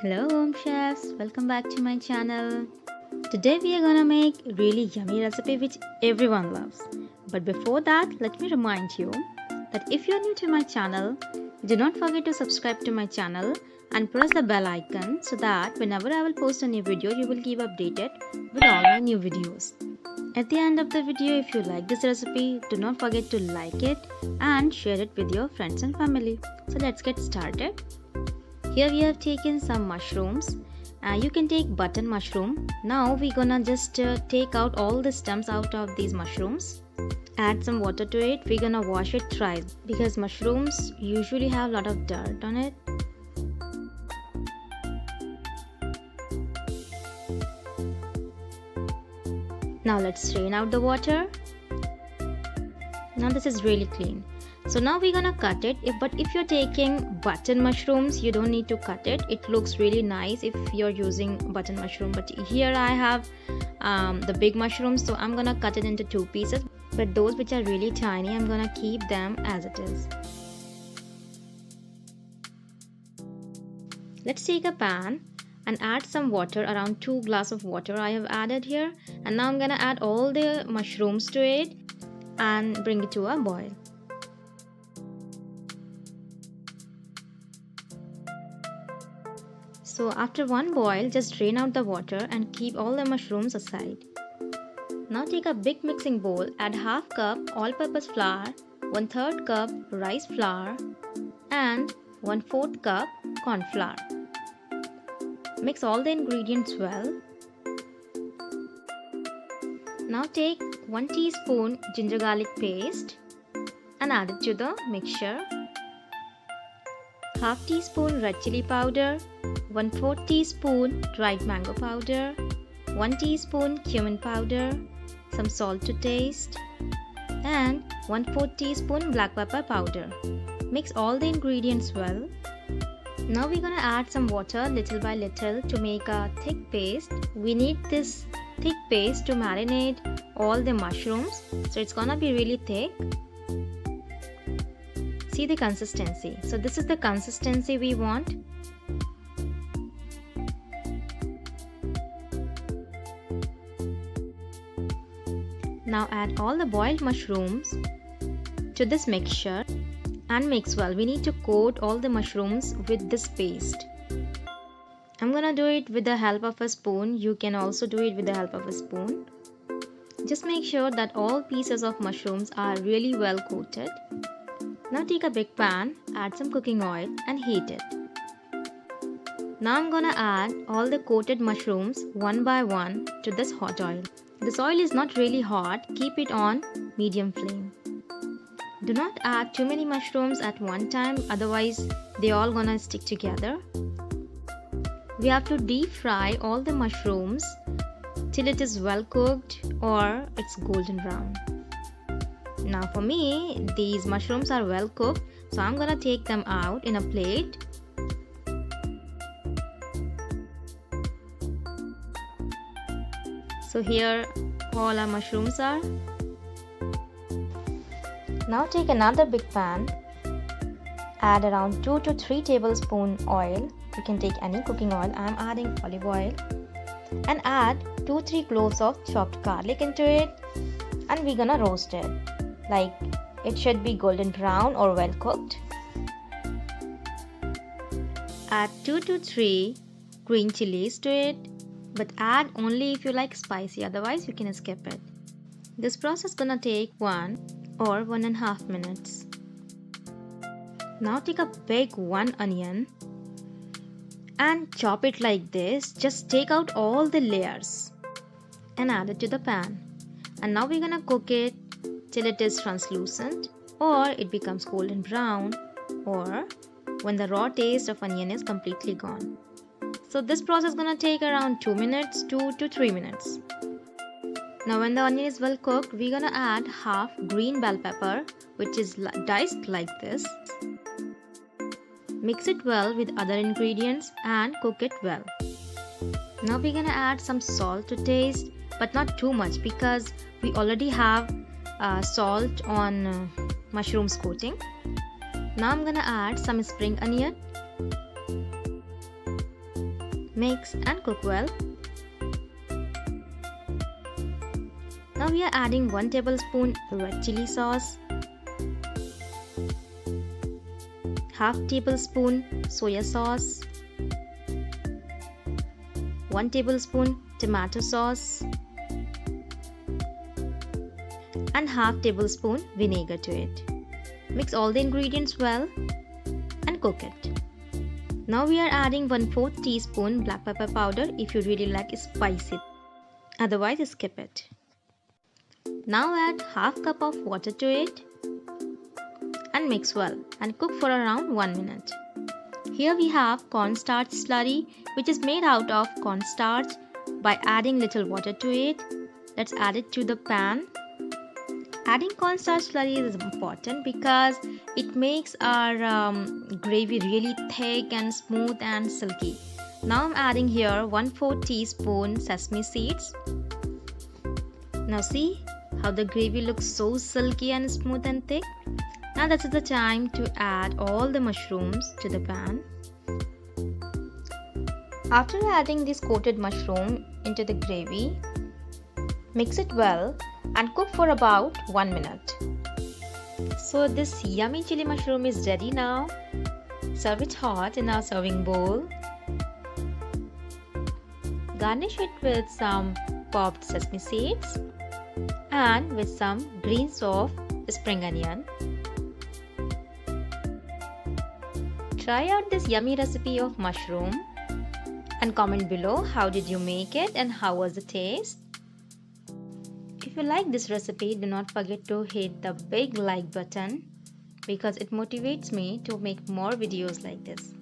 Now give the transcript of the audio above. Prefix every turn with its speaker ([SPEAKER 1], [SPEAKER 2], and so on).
[SPEAKER 1] Hello home chefs, welcome back to my channel. Today we are gonna make a really yummy recipe which everyone loves. But before that, let me remind you that if you're new to my channel, do not forget to subscribe to my channel and press the bell icon so that whenever I will post a new video, you will keep updated with all my new videos. At the end of the video, if you like this recipe, do not forget to like it and share it with your friends and family. So let's get started. Here we have taken some mushrooms. You can take button mushroom. Now we're gonna just take out all the stems out of these mushrooms. Add some water to it. We're gonna wash it thrice because mushrooms usually have a lot of dirt on it. Now let's strain out the water. Now this is really clean. So now we're gonna cut it. But if you're taking button mushrooms, you don't need to cut it. It looks really nice if you're using button mushroom. But here I have the big mushrooms, so I'm gonna cut it into 2 pieces. But those which are really tiny, I'm gonna keep them as it is. Let's take a pan and add some water, around 2 glasses of water I have added here. And now I'm gonna add all the mushrooms to it and bring it to a boil. So after one boil, just drain out the water and keep all the mushrooms aside. Now take a big mixing bowl, add half cup all-purpose flour, 1/3 cup rice flour and 1/4 cup corn flour. Mix all the ingredients well. Now take 1 teaspoon ginger garlic paste and add it to the mixture. Half teaspoon red chili powder, 1/4 teaspoon dried mango powder, 1 teaspoon cumin powder, some salt to taste, and 1/4 teaspoon black pepper powder. Mix all the ingredients well. Now we're gonna add some water little by little to make a thick paste. We need this thick paste to marinate all the mushrooms, so it's gonna be really thick. See the consistency. So this is the consistency we want. Now add all the boiled mushrooms to this mixture and mix well. We need to coat all the mushrooms with this paste. I'm gonna do it with the help of a spoon. You can also do it with the help of a spoon. Just make sure that all pieces of mushrooms are really well coated. Now take a big pan, add some cooking oil and heat it. Now I'm gonna add all the coated mushrooms one by one to this hot oil. This oil is not really hot, keep it on medium flame. Do not add too many mushrooms at one time, otherwise they all gonna stick together. We have to deep fry all the mushrooms till it is well cooked or it's golden brown. Now for me, these mushrooms are well cooked, so I'm gonna take them out in a plate. So here all our mushrooms are. Now take another big pan, add around 2 to 3 tablespoons oil. You can take any cooking oil, I am adding olive oil, and add 2-3 cloves of chopped garlic into it, and we're gonna roast it. Like it should be golden brown or well cooked. Add 2 to 3 green chilies to it, but add only if you like spicy, otherwise you can skip it. This process gonna take 1 or 1.5 minutes. Now take a big 1 onion and chop it like this. Just take out all the layers and add it to the pan. And now we're gonna cook it till it is translucent or it becomes golden brown, or when the raw taste of onion is completely gone. So this process is gonna take around 2 minutes, 2 to 3 minutes. Now when the onion is well cooked, we're gonna add half green bell pepper, which is diced like this. Mix it well with other ingredients and cook it well. Now we're gonna add some salt to taste, but not too much because we already have salt on mushrooms coating. Now I'm gonna add some spring onion Mix and cook well. Now we are adding 1 tablespoon red chili sauce, half tablespoon soya sauce, 1 tablespoon tomato sauce, and half tablespoon vinegar to it. Mix all the ingredients well and cook it. Now we are adding 1/4 teaspoon black pepper powder if you really like spicy. Otherwise skip it. Now add half cup of water to it and mix well and cook for around 1 minute. Here we have cornstarch slurry, which is made out of cornstarch. By adding little water to it, let's add it to the pan. Adding cornstarch slurry is important because it makes our gravy really thick and smooth and silky. Now I'm adding here 1/4 teaspoon sesame seeds. Now see how the gravy looks so silky and smooth and thick. Now that's the time to add all the mushrooms to the pan. After adding this coated mushroom into the gravy, mix it well and cook for about 1 minute. So this yummy chili mushroom is ready now. Serve it hot in our serving bowl. Garnish it with some popped sesame seeds and with some greens of spring onion. Try out this yummy recipe of mushroom and comment below how did you make it and how was the taste. If you like this recipe, do not forget to hit the big like button because it motivates me to make more videos like this.